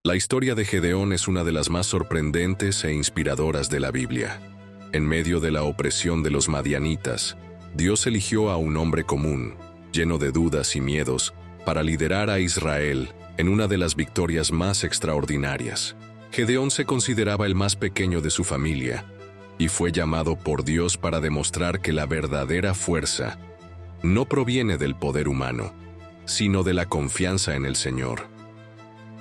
La historia de Gedeón es una de las más sorprendentes e inspiradoras de la Biblia. En medio de la opresión de los madianitas, Dios eligió a un hombre común, lleno de dudas y miedos, para liderar a Israel en una de las victorias más extraordinarias. Gedeón se consideraba el más pequeño de su familia, y fue llamado por Dios para demostrar que la verdadera fuerza no proviene del poder humano, sino de la confianza en el Señor.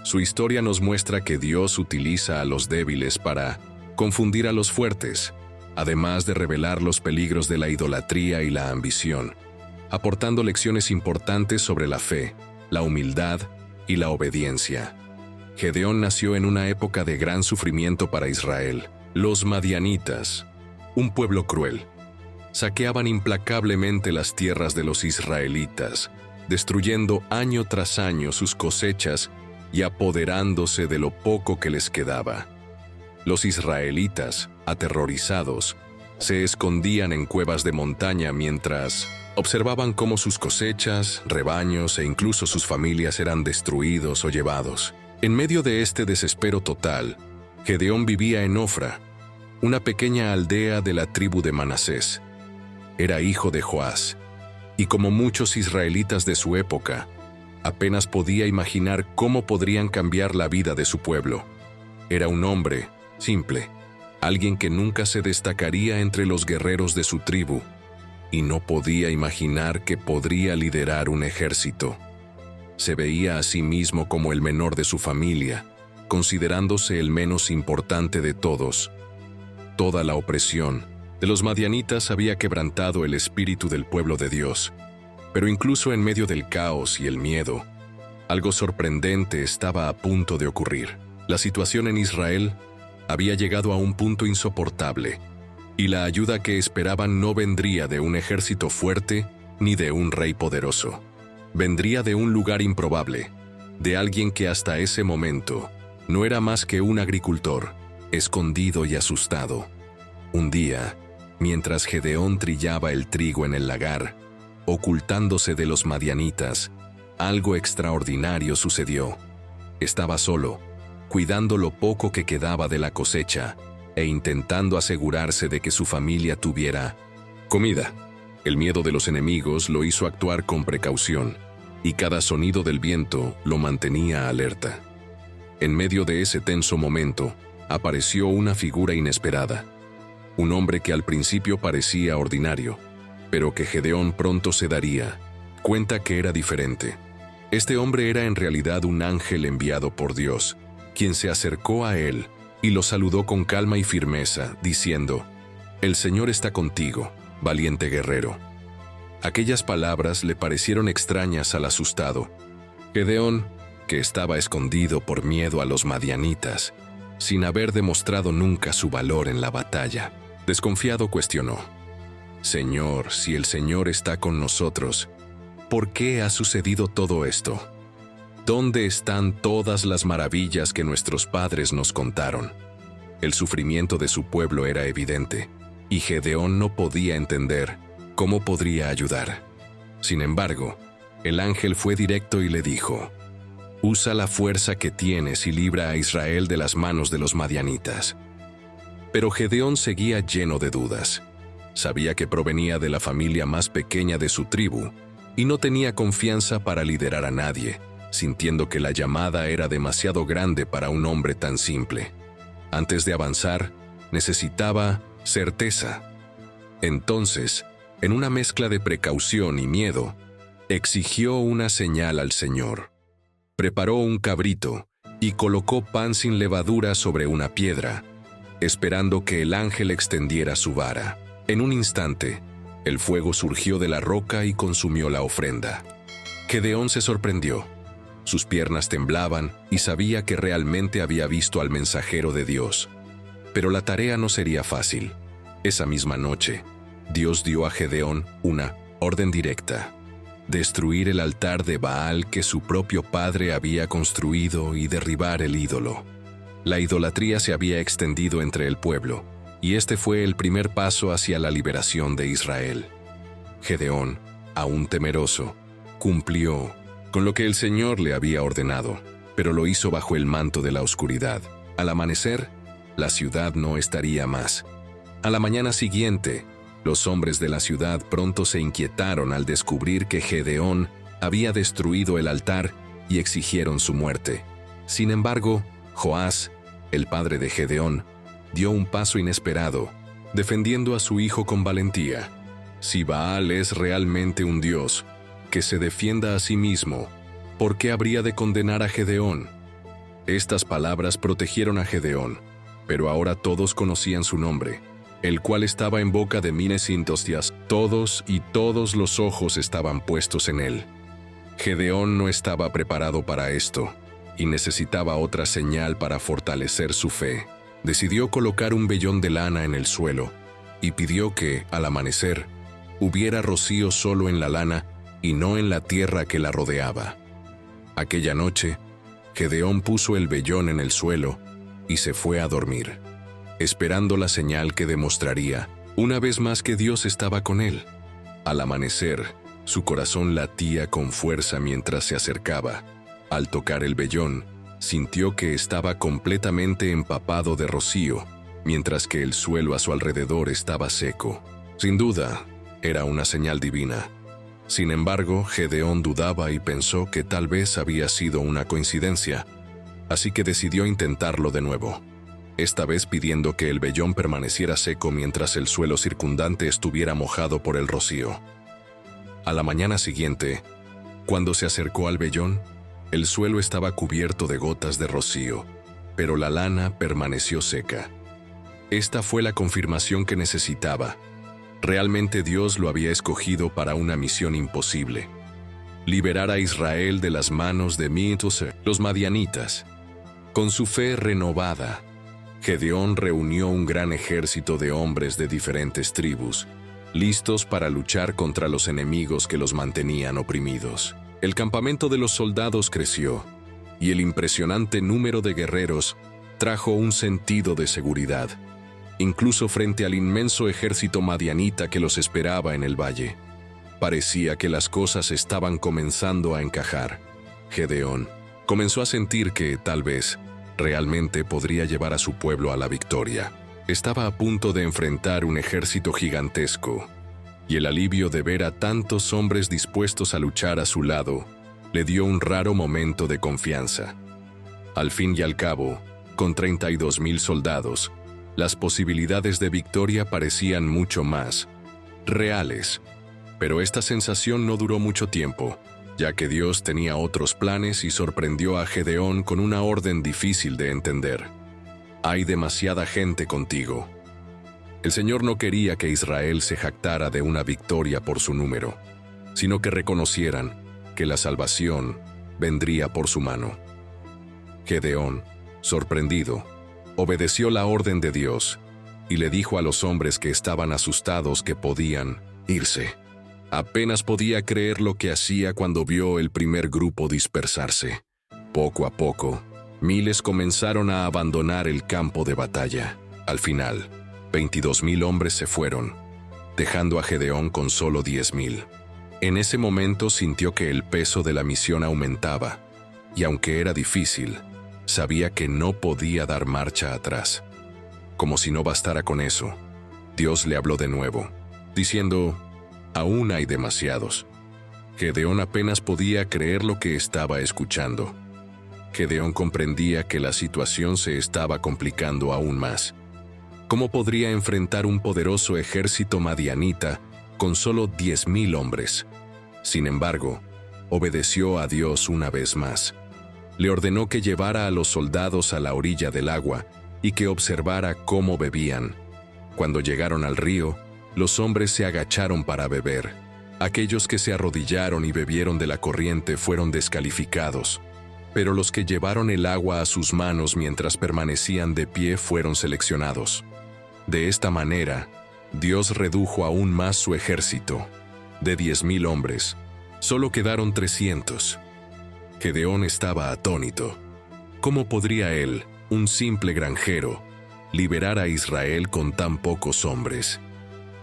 Su historia nos muestra que Dios utiliza a los débiles para confundir a los fuertes, además de revelar los peligros de la idolatría y la ambición, aportando lecciones importantes sobre la fe, la humildad y la obediencia. Gedeón nació en una época de gran sufrimiento para Israel. Los madianitas, un pueblo cruel, saqueaban implacablemente las tierras de los israelitas, destruyendo año tras año sus cosechas y apoderándose de lo poco que les quedaba. Los israelitas, aterrorizados, se escondían en cuevas de montaña mientras observaban cómo sus cosechas, rebaños e incluso sus familias eran destruidos o llevados. En medio de este desespero total, Gedeón vivía en Ofra, una pequeña aldea de la tribu de Manasés. Era hijo de Joás, y como muchos israelitas de su época, apenas podía imaginar cómo podrían cambiar la vida de su pueblo. Era un hombre simple, alguien que nunca se destacaría entre los guerreros de su tribu, y no podía imaginar que podría liderar un ejército. Se veía a sí mismo como el menor de su familia, considerándose el menos importante de todos. Toda la opresión de los madianitas había quebrantado el espíritu del pueblo de Dios. Pero incluso en medio del caos y el miedo, algo sorprendente estaba a punto de ocurrir. La situación en Israel había llegado a un punto insoportable, y la ayuda que esperaban no vendría de un ejército fuerte ni de un rey poderoso. Vendría de un lugar improbable, de alguien que hasta ese momento no era más que un agricultor, escondido y asustado. Un día, mientras Gedeón trillaba el trigo en el lagar, ocultándose de los madianitas, algo extraordinario sucedió. Estaba solo, cuidando lo poco que quedaba de la cosecha e intentando asegurarse de que su familia tuviera comida. El miedo de los enemigos lo hizo actuar con precaución, y cada sonido del viento lo mantenía alerta. En medio de ese tenso momento, apareció una figura inesperada. Un hombre que al principio parecía ordinario, pero que Gedeón pronto se daría cuenta que era diferente. Este hombre era en realidad un ángel enviado por Dios, quien se acercó a él y lo saludó con calma y firmeza, diciendo: «El Señor está contigo, valiente guerrero». Aquellas palabras le parecieron extrañas al asustado. Gedeón, que estaba escondido por miedo a los madianitas, sin haber demostrado nunca su valor en la batalla, desconfiado cuestionó: «Señor, si el Señor está con nosotros, ¿por qué ha sucedido todo esto? ¿Dónde están todas las maravillas que nuestros padres nos contaron?». El sufrimiento de su pueblo era evidente, y Gedeón no podía entender cómo podría ayudar. Sin embargo, el ángel fue directo y le dijo: «Usa la fuerza que tienes y libra a Israel de las manos de los madianitas». Pero Gedeón seguía lleno de dudas. Sabía que provenía de la familia más pequeña de su tribu, y no tenía confianza para liderar a nadie, sintiendo que la llamada era demasiado grande para un hombre tan simple. Antes de avanzar, necesitaba certeza. Entonces, en una mezcla de precaución y miedo, exigió una señal al Señor. Preparó un cabrito y colocó pan sin levadura sobre una piedra, esperando que el ángel extendiera su vara. En un instante, el fuego surgió de la roca y consumió la ofrenda. Gedeón se sorprendió. Sus piernas temblaban y sabía que realmente había visto al mensajero de Dios. Pero la tarea no sería fácil. Esa misma noche, Dios dio a Gedeón una orden directa: destruir el altar de Baal que su propio padre había construido y derribar el ídolo. La idolatría se había extendido entre el pueblo, y este fue el primer paso hacia la liberación de Israel. Gedeón, aún temeroso, cumplió con lo que el Señor le había ordenado. pero lo hizo bajo el manto de la oscuridad. Al amanecer, la ciudad no estaría más. A la mañana siguiente, los hombres de la ciudad pronto se inquietaron al descubrir que Gedeón había destruido el altar y exigieron su muerte. Sin embargo, Joás, el padre de Gedeón, dio un paso inesperado, defendiendo a su hijo con valentía. Si Baal es realmente un dios, que se defienda a sí mismo, ¿por qué habría de condenar a Gedeón? Estas palabras protegieron a Gedeón, pero ahora todos conocían su nombre, el cual estaba en boca de miles indocias. Todos los ojos estaban puestos en él. Gedeón no estaba preparado para esto, y necesitaba otra señal para fortalecer su fe. Decidió colocar un vellón de lana en el suelo, y pidió que, al amanecer, hubiera rocío solo en la lana y no en la tierra que la rodeaba. Aquella noche, Gedeón puso el vellón en el suelo y se fue a dormir, esperando la señal que demostraría, una vez más, que Dios estaba con él. Al amanecer, su corazón latía con fuerza mientras se acercaba. Al tocar el vellón, sintió que estaba completamente empapado de rocío, mientras que el suelo a su alrededor estaba seco. Sin duda, era una señal divina. Sin embargo, Gedeón dudaba y pensó que tal vez había sido una coincidencia, así que decidió intentarlo de nuevo, esta vez pidiendo que el vellón permaneciera seco mientras el suelo circundante estuviera mojado por el rocío. A la mañana siguiente, cuando se acercó al vellón, el suelo estaba cubierto de gotas de rocío, pero la lana permaneció seca. Esta fue la confirmación que necesitaba. Realmente Dios lo había escogido para una misión imposible: liberar a Israel de las manos de los madianitas. Con su fe renovada, Gedeón reunió un gran ejército de hombres de diferentes tribus, listos para luchar contra los enemigos que los mantenían oprimidos. El campamento de los soldados creció, y el impresionante número de guerreros trajo un sentido de seguridad, incluso frente al inmenso ejército madianita que los esperaba en el valle. Parecía que las cosas estaban comenzando a encajar. Gedeón comenzó a sentir que, tal vez, realmente podría llevar a su pueblo a la victoria. Estaba a punto de enfrentar un ejército gigantesco, y el alivio de ver a tantos hombres dispuestos a luchar a su lado le dio un raro momento de confianza. Al fin y al cabo, con 32,000 soldados, las posibilidades de victoria parecían mucho más reales. Pero esta sensación no duró mucho tiempo, ya que Dios tenía otros planes y sorprendió a Gedeón con una orden difícil de entender: hay demasiada gente contigo. El Señor no quería que Israel se jactara de una victoria por su número, sino que reconocieran que la salvación vendría por su mano. Gedeón, sorprendido, obedeció la orden de Dios y le dijo a los hombres que estaban asustados que podían irse. Apenas podía creer lo que hacía cuando vio el primer grupo dispersarse. Poco a poco, miles comenzaron a abandonar el campo de batalla. Al final, 22,000 hombres se fueron, dejando a Gedeón con solo 10,000. En ese momento sintió que el peso de la misión aumentaba, y aunque era difícil, sabía que no podía dar marcha atrás. Como si no bastara con eso, Dios le habló de nuevo, diciendo: aún hay demasiados. Gedeón apenas podía creer lo que estaba escuchando. Gedeón comprendía que la situación se estaba complicando aún más. ¿Cómo podría enfrentar un poderoso ejército madianita con solo 10,000 hombres? Sin embargo, obedeció a Dios una vez más. Le ordenó que llevara a los soldados a la orilla del agua y que observara cómo bebían. Cuando llegaron al río, los hombres se agacharon para beber. Aquellos que se arrodillaron y bebieron de la corriente fueron descalificados, pero los que llevaron el agua a sus manos mientras permanecían de pie fueron seleccionados. De esta manera, Dios redujo aún más su ejército. De 10,000 hombres, solo quedaron 300. Gedeón estaba atónito. ¿Cómo podría él, un simple granjero, liberar a Israel con tan pocos hombres?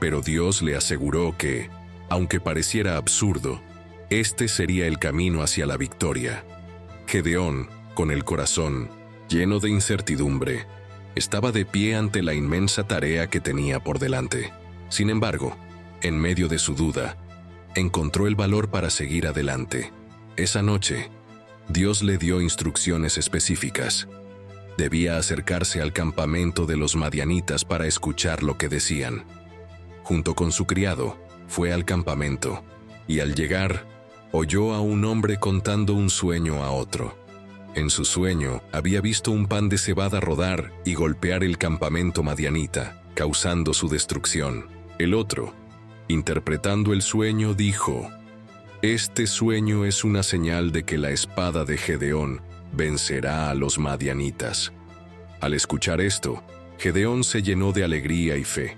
Pero Dios le aseguró que, aunque pareciera absurdo, este sería el camino hacia la victoria. Gedeón con el corazón lleno de incertidumbre, estaba de pie ante la inmensa tarea que tenía por delante. Sin embargo, en medio de su duda, encontró el valor para seguir adelante. Esa noche, Dios le dio instrucciones específicas. Debía acercarse al campamento de los madianitas para escuchar lo que decían. Junto con su criado, fue al campamento, y al llegar, oyó a un hombre contando un sueño a otro. En su sueño, había visto un pan de cebada rodar y golpear el campamento madianita, causando su destrucción. El otro, interpretando el sueño, dijo: «Este sueño es una señal de que la espada de Gedeón vencerá a los madianitas». Al escuchar esto, Gedeón se llenó de alegría y fe.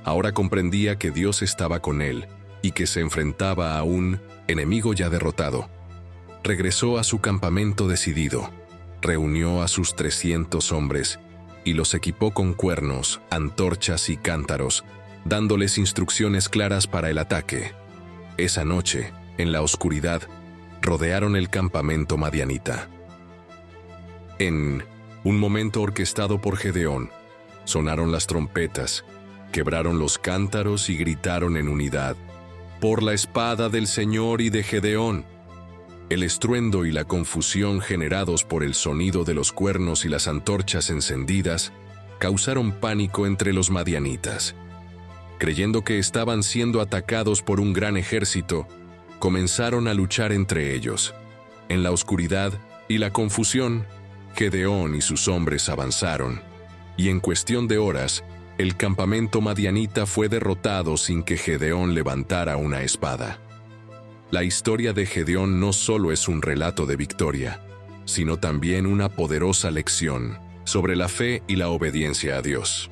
Ahora comprendía que Dios estaba con él y que se enfrentaba a un enemigo ya derrotado. Regresó a su campamento decidido, reunió a sus 300 hombres y los equipó con cuernos, antorchas y cántaros, dándoles instrucciones claras para el ataque. Esa noche, en la oscuridad, rodearon el campamento madianita. En un momento orquestado por Gedeón, sonaron las trompetas, quebraron los cántaros y gritaron en unidad: «Por la espada del Señor y de Gedeón». El estruendo y la confusión generados por el sonido de los cuernos y las antorchas encendidas causaron pánico entre los madianitas. Creyendo que estaban siendo atacados por un gran ejército, comenzaron a luchar entre ellos. En la oscuridad y la confusión, Gedeón y sus hombres avanzaron, y en cuestión de horas, el campamento madianita fue derrotado sin que Gedeón levantara una espada. La historia de Gedeón no solo es un relato de victoria, sino también una poderosa lección sobre la fe y la obediencia a Dios.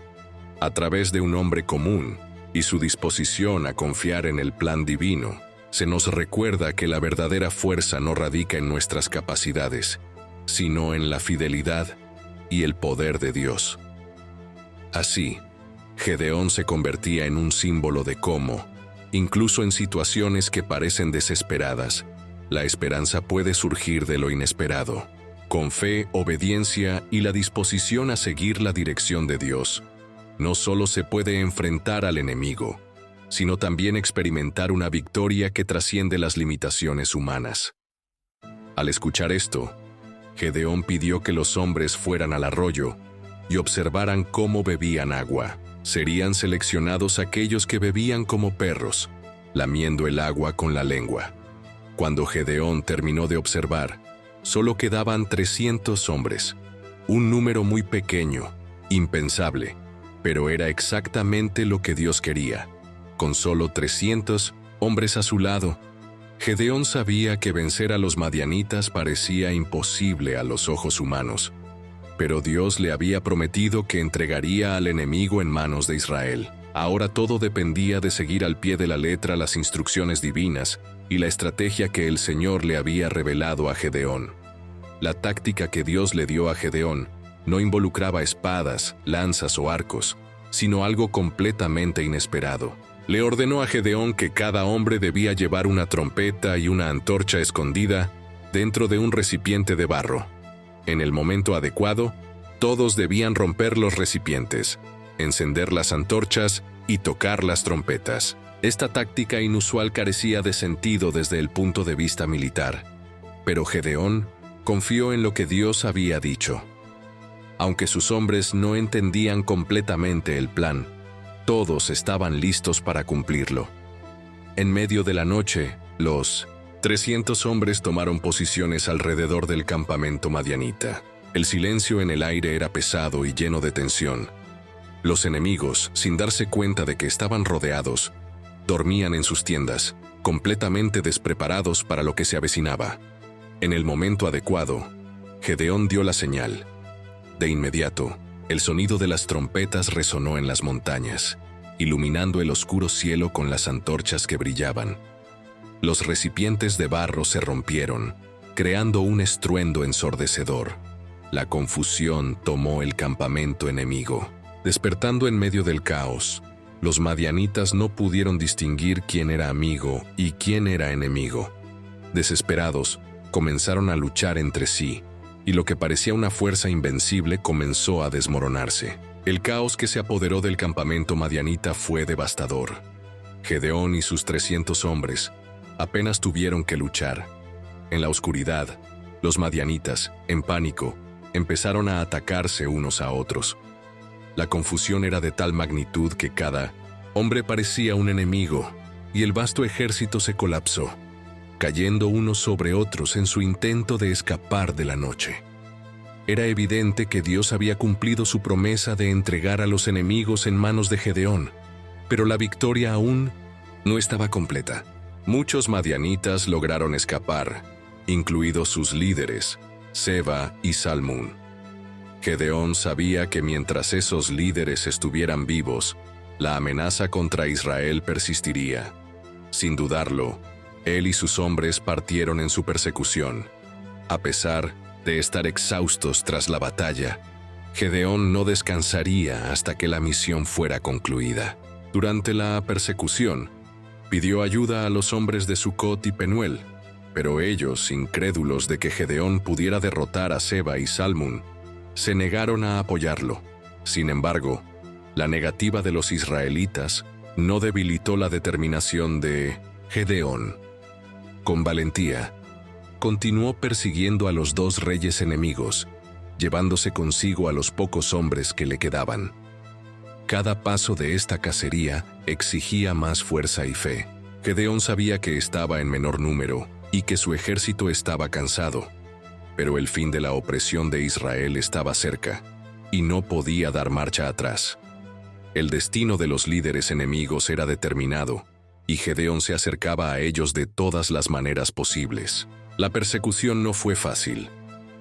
A través de un hombre común y su disposición a confiar en el plan divino, se nos recuerda que la verdadera fuerza no radica en nuestras capacidades, sino en la fidelidad y el poder de Dios. Así, Gedeón se convertía en un símbolo de cómo, incluso en situaciones que parecen desesperadas, la esperanza puede surgir de lo inesperado. Con fe, obediencia y la disposición a seguir la dirección de Dios, no solo se puede enfrentar al enemigo, sino también experimentar una victoria que trasciende las limitaciones humanas. Al escuchar esto, Gedeón pidió que los hombres fueran al arroyo y observaran cómo bebían agua. Serían seleccionados aquellos que bebían como perros, lamiendo el agua con la lengua. Cuando Gedeón terminó de observar, solo quedaban 300 hombres, un número muy pequeño, impensable, pero era exactamente lo que Dios quería. Con solo 300 hombres a su lado, Gedeón sabía que vencer a los madianitas parecía imposible a los ojos humanos, pero Dios le había prometido que entregaría al enemigo en manos de Israel. Ahora todo dependía de seguir al pie de la letra las instrucciones divinas y la estrategia que el Señor le había revelado a Gedeón. La táctica que Dios le dio a Gedeón no involucraba espadas, lanzas o arcos, sino algo completamente inesperado. Le ordenó a Gedeón que cada hombre debía llevar una trompeta y una antorcha escondida dentro de un recipiente de barro. En el momento adecuado, todos debían romper los recipientes, encender las antorchas y tocar las trompetas. Esta táctica inusual carecía de sentido desde el punto de vista militar, pero Gedeón confió en lo que Dios había dicho. Aunque sus hombres no entendían completamente el plan, todos estaban listos para cumplirlo. En medio de la noche, los 300 hombres tomaron posiciones alrededor del campamento madianita. El silencio en el aire era pesado y lleno de tensión. Los enemigos, sin darse cuenta de que estaban rodeados, dormían en sus tiendas, completamente despreparados para lo que se avecinaba. En el momento adecuado, Gedeón dio la señal. De inmediato, el sonido de las trompetas resonó en las montañas, iluminando el oscuro cielo con las antorchas que brillaban. Los recipientes de barro se rompieron, creando un estruendo ensordecedor. La confusión tomó el campamento enemigo. Despertando en medio del caos, los madianitas no pudieron distinguir quién era amigo y quién era enemigo. Desesperados, comenzaron a luchar entre sí, y lo que parecía una fuerza invencible comenzó a desmoronarse. El caos que se apoderó del campamento madianita fue devastador. Gedeón y sus 300 hombres apenas tuvieron que luchar. En la oscuridad, los madianitas, en pánico, empezaron a atacarse unos a otros. La confusión era de tal magnitud que cada hombre parecía un enemigo, y el vasto ejército se colapsó, cayendo unos sobre otros en su intento de escapar de la noche. Era evidente que Dios había cumplido su promesa de entregar a los enemigos en manos de Gedeón, pero la victoria aún no estaba completa. Muchos madianitas lograron escapar, incluidos sus líderes, Seba y Salmún. Gedeón sabía que mientras esos líderes estuvieran vivos, la amenaza contra Israel persistiría. Sin dudarlo, él y sus hombres partieron en su persecución. A pesar de estar exhaustos tras la batalla, Gedeón no descansaría hasta que la misión fuera concluida. Durante la persecución, pidió ayuda a los hombres de Sucot y Penuel, pero ellos, incrédulos de que Gedeón pudiera derrotar a Seba y Salmún, se negaron a apoyarlo. Sin embargo, la negativa de los israelitas no debilitó la determinación de Gedeón. Con valentía, continuó persiguiendo a los dos reyes enemigos, llevándose consigo a los pocos hombres que le quedaban. Cada paso de esta cacería exigía más fuerza y fe. Gedeón sabía que estaba en menor número y que su ejército estaba cansado, pero el fin de la opresión de Israel estaba cerca y no podía dar marcha atrás. El destino de los líderes enemigos era determinado, y Gedeón se acercaba a ellos de todas las maneras posibles. La persecución no fue fácil.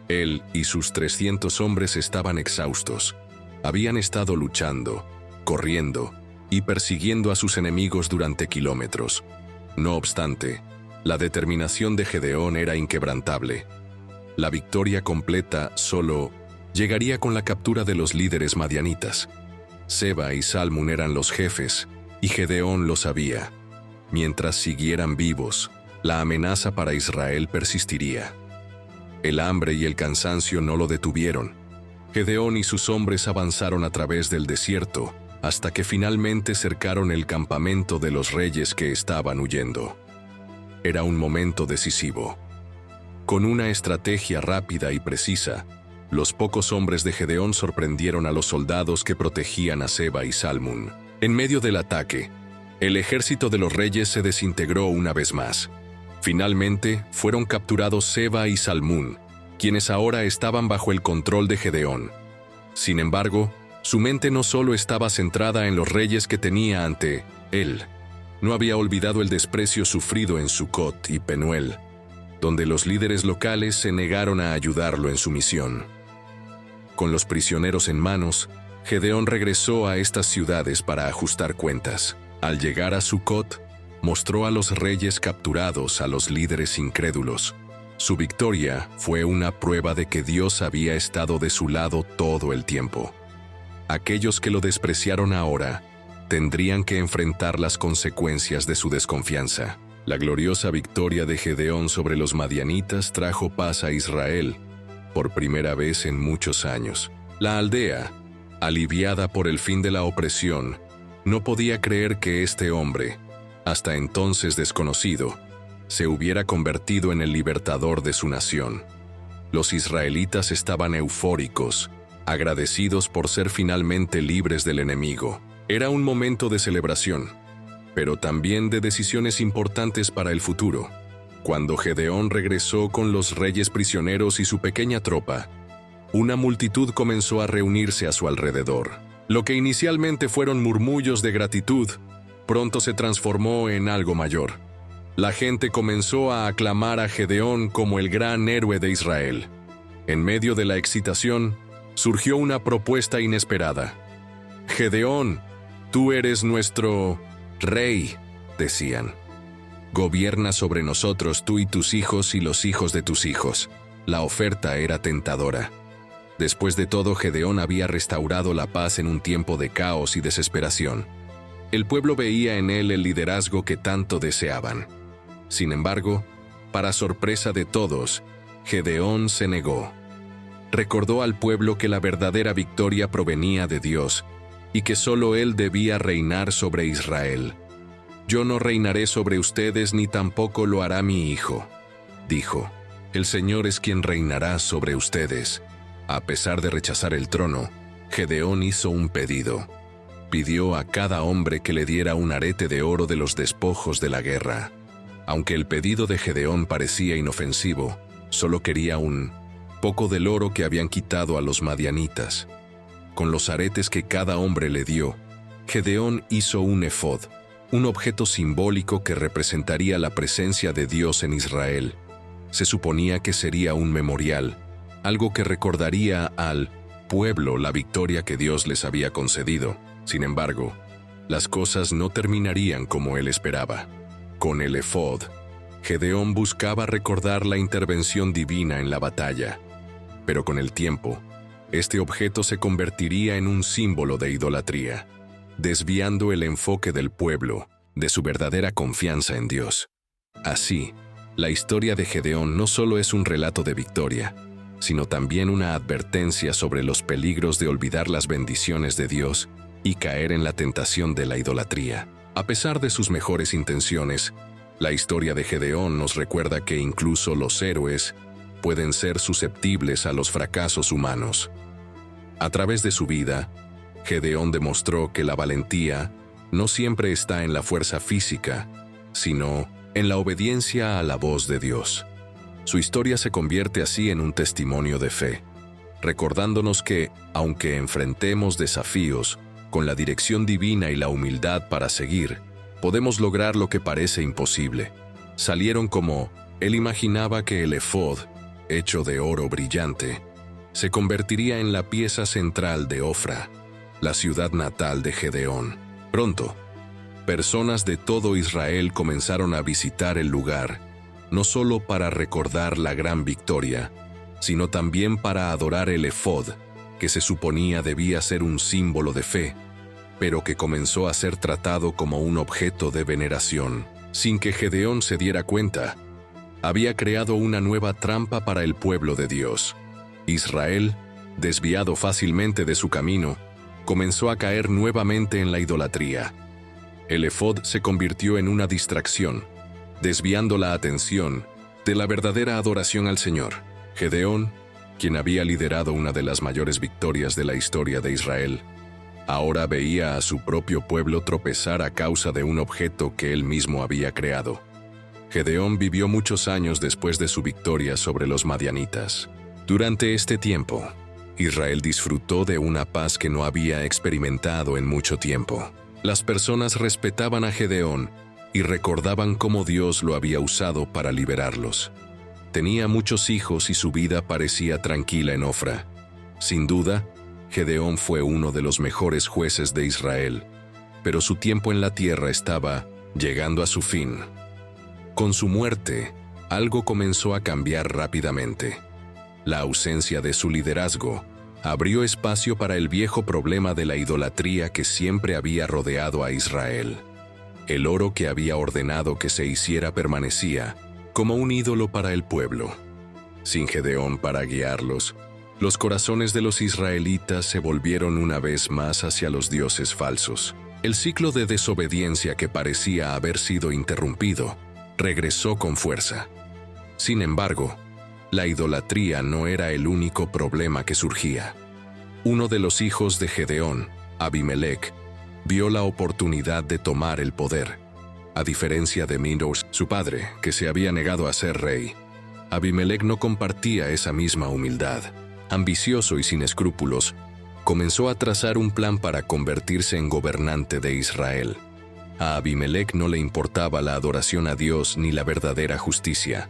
Él y sus 300 hombres estaban exhaustos. Habían estado luchando, corriendo y persiguiendo a sus enemigos durante kilómetros. No obstante, la determinación de Gedeón era inquebrantable. La victoria completa solo llegaría con la captura de los líderes madianitas. Seba y Salmún eran los jefes, y Gedeón lo sabía. Mientras siguieran vivos, la amenaza para Israel persistiría. El hambre y el cansancio no lo detuvieron. Gedeón y sus hombres avanzaron a través del desierto hasta que finalmente cercaron el campamento de los reyes que estaban huyendo. Era un momento decisivo. Con una estrategia rápida y precisa, los pocos hombres de Gedeón sorprendieron a los soldados que protegían a Seba y Salmún. En medio del ataque, el ejército de los reyes se desintegró una vez más. Finalmente, fueron capturados Seba y Salmún, quienes ahora estaban bajo el control de Gedeón. Sin embargo, su mente no solo estaba centrada en los reyes que tenía ante él. No había olvidado el desprecio sufrido en Sucot y Penuel, donde los líderes locales se negaron a ayudarlo en su misión. Con los prisioneros en manos, Gedeón regresó a estas ciudades para ajustar cuentas. Al llegar a Sucot, mostró a los reyes capturados a los líderes incrédulos. Su victoria fue una prueba de que Dios había estado de su lado todo el tiempo. Aquellos que lo despreciaron ahora tendrían que enfrentar las consecuencias de su desconfianza. La gloriosa victoria de Gedeón sobre los madianitas trajo paz a Israel por primera vez en muchos años. La aldea, aliviada por el fin de la opresión, no podía creer que este hombre, hasta entonces desconocido, se hubiera convertido en el libertador de su nación. Los israelitas estaban eufóricos, agradecidos por ser finalmente libres del enemigo. Era un momento de celebración, pero también de decisiones importantes para el futuro. Cuando Gedeón regresó con los reyes prisioneros y su pequeña tropa, una multitud comenzó a reunirse a su alrededor. Lo que inicialmente fueron murmullos de gratitud, pronto se transformó en algo mayor. La gente comenzó a aclamar a Gedeón como el gran héroe de Israel. En medio de la excitación, surgió una propuesta inesperada. «Gedeón, tú eres nuestro rey», decían. «Gobierna sobre nosotros tú y tus hijos y los hijos de tus hijos». La oferta era tentadora. Después de todo, Gedeón había restaurado la paz en un tiempo de caos y desesperación. El pueblo veía en él el liderazgo que tanto deseaban. Sin embargo, para sorpresa de todos, Gedeón se negó. recordó al pueblo que la verdadera victoria provenía de Dios y que solo Él debía reinar sobre Israel. «Yo no reinaré sobre ustedes ni tampoco lo hará mi hijo», dijo. «El Señor es quien reinará sobre ustedes». A pesar de rechazar el trono, Gedeón hizo un pedido. Pidió a cada hombre que le diera un arete de oro de los despojos de la guerra. Aunque el pedido de Gedeón parecía inofensivo, solo quería un poco del oro que habían quitado a los madianitas. Con los aretes que cada hombre le dio, Gedeón hizo un efod, un objeto simbólico que representaría la presencia de Dios en Israel. Se suponía que sería un memorial, algo que recordaría al pueblo la victoria que Dios les había concedido. Sin embargo, las cosas no terminarían como él esperaba. Con el efod, Gedeón buscaba recordar la intervención divina en la batalla. Pero con el tiempo, este objeto se convertiría en un símbolo de idolatría, desviando el enfoque del pueblo de su verdadera confianza en Dios. Así, la historia de Gedeón no solo es un relato de victoria, sino también una advertencia sobre los peligros de olvidar las bendiciones de Dios y caer en la tentación de la idolatría. A pesar de sus mejores intenciones, la historia de Gedeón nos recuerda que incluso los héroes pueden ser susceptibles a los fracasos humanos. A través de su vida, Gedeón demostró que la valentía no siempre está en la fuerza física, sino en la obediencia a la voz de Dios. Su historia se convierte así en un testimonio de fe, recordándonos que, aunque enfrentemos desafíos, con la dirección divina y la humildad para seguir, podemos lograr lo que parece imposible. Salieron como él imaginaba que el efod, hecho de oro brillante, se convertiría en la pieza central de Ofra, la ciudad natal de Gedeón. Pronto, personas de todo Israel comenzaron a visitar el lugar, no solo para recordar la gran victoria, sino también para adorar el efod, que se suponía debía ser un símbolo de fe, pero que comenzó a ser tratado como un objeto de veneración. Sin que Gedeón se diera cuenta, había creado una nueva trampa para el pueblo de Dios. Israel, desviado fácilmente de su camino, comenzó a caer nuevamente en la idolatría. El efod se convirtió en una distracción, desviando la atención de la verdadera adoración al Señor. Gedeón, quien había liderado una de las mayores victorias de la historia de Israel, ahora veía a su propio pueblo tropezar a causa de un objeto que él mismo había creado. Gedeón vivió muchos años después de su victoria sobre los madianitas. Durante este tiempo, Israel disfrutó de una paz que no había experimentado en mucho tiempo. Las personas respetaban a Gedeón y recordaban cómo Dios lo había usado para liberarlos. Tenía muchos hijos y su vida parecía tranquila en Ofra. Sin duda, Gedeón fue uno de los mejores jueces de Israel, pero su tiempo en la tierra estaba llegando a su fin. Con su muerte, algo comenzó a cambiar rápidamente. La ausencia de su liderazgo abrió espacio para el viejo problema de la idolatría que siempre había rodeado a Israel. El oro que había ordenado que se hiciera permanecía como un ídolo para el pueblo. Sin Gedeón para guiarlos, los corazones de los israelitas se volvieron una vez más hacia los dioses falsos. El ciclo de desobediencia que parecía haber sido interrumpido regresó con fuerza. Sin embargo, la idolatría no era el único problema que surgía. Uno de los hijos de Gedeón, Abimelec, vio la oportunidad de tomar el poder. A diferencia de Minos, su padre, que se había negado a ser rey, Abimelec no compartía esa misma humildad. Ambicioso y sin escrúpulos, comenzó a trazar un plan para convertirse en gobernante de Israel. A Abimelec no le importaba la adoración a Dios ni la verdadera justicia.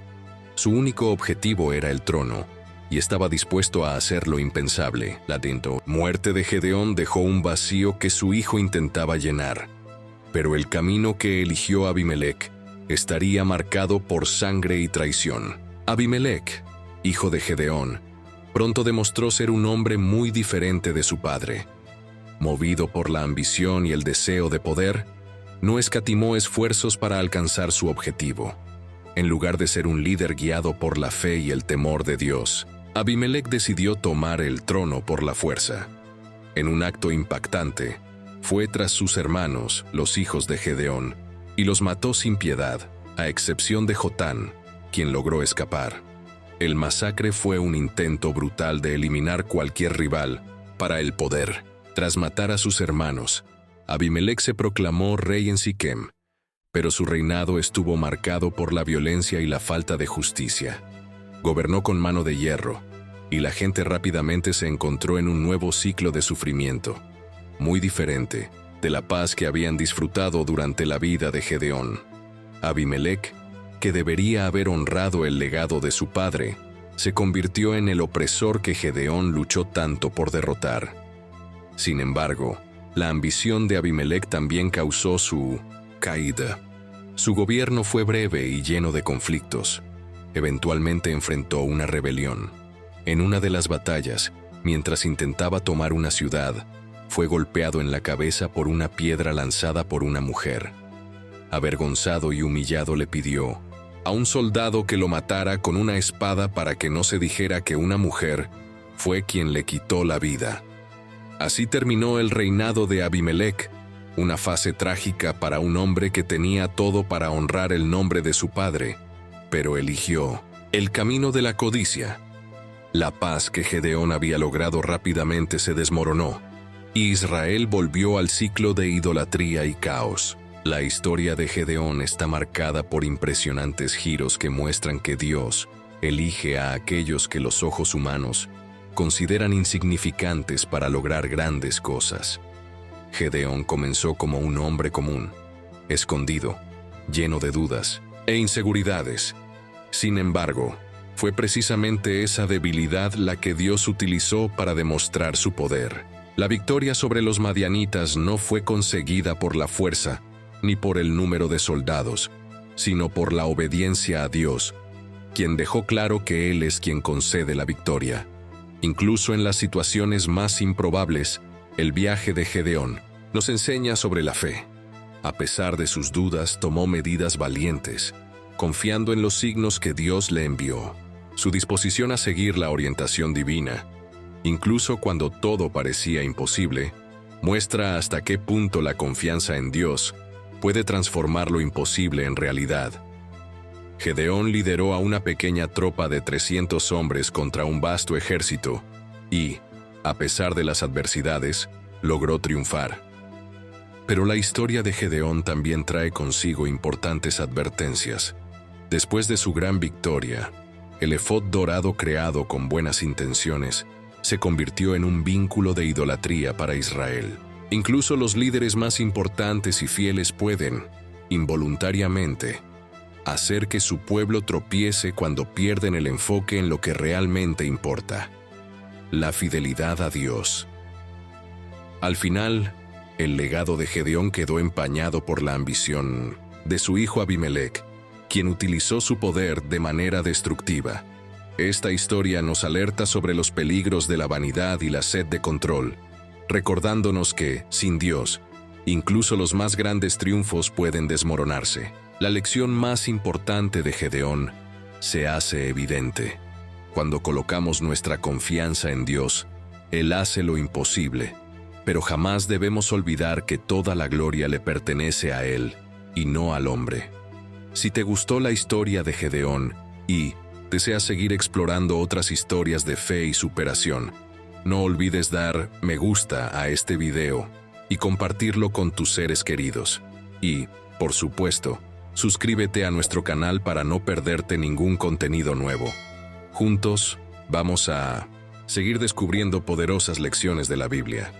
Su único objetivo era el trono, y estaba dispuesto a hacer lo impensable. La muerte de Gedeón dejó un vacío que su hijo intentaba llenar. Pero el camino que eligió Abimelec estaría marcado por sangre y traición. Abimelec, hijo de Gedeón, pronto demostró ser un hombre muy diferente de su padre. Movido por la ambición y el deseo de poder, no escatimó esfuerzos para alcanzar su objetivo. En lugar de ser un líder guiado por la fe y el temor de Dios, Abimelec decidió tomar el trono por la fuerza. En un acto impactante, fue tras sus hermanos, los hijos de Gedeón, y los mató sin piedad, a excepción de Jotán, quien logró escapar. El masacre fue un intento brutal de eliminar cualquier rival para el poder. Tras matar a sus hermanos, Abimelec se proclamó rey en Siquem, pero su reinado estuvo marcado por la violencia y la falta de justicia. Gobernó con mano de hierro, y la gente rápidamente se encontró en un nuevo ciclo de sufrimiento, muy diferente de la paz que habían disfrutado durante la vida de Gedeón. Abimelec, que debería haber honrado el legado de su padre, se convirtió en el opresor que Gedeón luchó tanto por derrotar. Sin embargo, la ambición de Abimelec también causó su caída. Su gobierno fue breve y lleno de conflictos. Eventualmente enfrentó una rebelión. En una de las batallas, mientras intentaba tomar una ciudad, fue golpeado en la cabeza por una piedra lanzada por una mujer. Avergonzado y humillado le pidió a un soldado que lo matara con una espada para que no se dijera que una mujer fue quien le quitó la vida. Así terminó el reinado de Abimelec, una fase trágica para un hombre que tenía todo para honrar el nombre de su padre, pero eligió el camino de la codicia. La paz que Gedeón había logrado rápidamente se desmoronó, y Israel volvió al ciclo de idolatría y caos. La historia de Gedeón está marcada por impresionantes giros que muestran que Dios elige a aquellos que los ojos humanos consideran insignificantes para lograr grandes cosas. Gedeón comenzó como un hombre común, escondido, lleno de dudas e inseguridades. Sin embargo, fue precisamente esa debilidad la que Dios utilizó para demostrar su poder. La victoria sobre los madianitas no fue conseguida por la fuerza ni por el número de soldados, sino por la obediencia a Dios, quien dejó claro que Él es quien concede la victoria. Incluso en las situaciones más improbables, el viaje de Gedeón nos enseña sobre la fe. A pesar de sus dudas, tomó medidas valientes, confiando en los signos que Dios le envió. Su disposición a seguir la orientación divina, incluso cuando todo parecía imposible, muestra hasta qué punto la confianza en Dios puede transformar lo imposible en realidad. Gedeón lideró a una pequeña tropa de 300 hombres contra un vasto ejército y, a pesar de las adversidades, logró triunfar. Pero la historia de Gedeón también trae consigo importantes advertencias. Después de su gran victoria, el efod dorado creado con buenas intenciones se convirtió en un vínculo de idolatría para Israel. Incluso los líderes más importantes y fieles pueden, involuntariamente, hacer que su pueblo tropiece cuando pierden el enfoque en lo que realmente importa: la fidelidad a Dios. Al final, el legado de Gedeón quedó empañado por la ambición de su hijo Abimelec, quien utilizó su poder de manera destructiva. Esta historia nos alerta sobre los peligros de la vanidad y la sed de control, recordándonos que, sin Dios, incluso los más grandes triunfos pueden desmoronarse. La lección más importante de Gedeón se hace evidente. Cuando colocamos nuestra confianza en Dios, Él hace lo imposible, pero jamás debemos olvidar que toda la gloria le pertenece a Él y no al hombre. Si te gustó la historia de Gedeón y deseas seguir explorando otras historias de fe y superación, no olvides dar me gusta a este video y compartirlo con tus seres queridos. Y, por supuesto, suscríbete a nuestro canal para no perderte ningún contenido nuevo. Juntos, vamos a seguir descubriendo poderosas lecciones de la Biblia.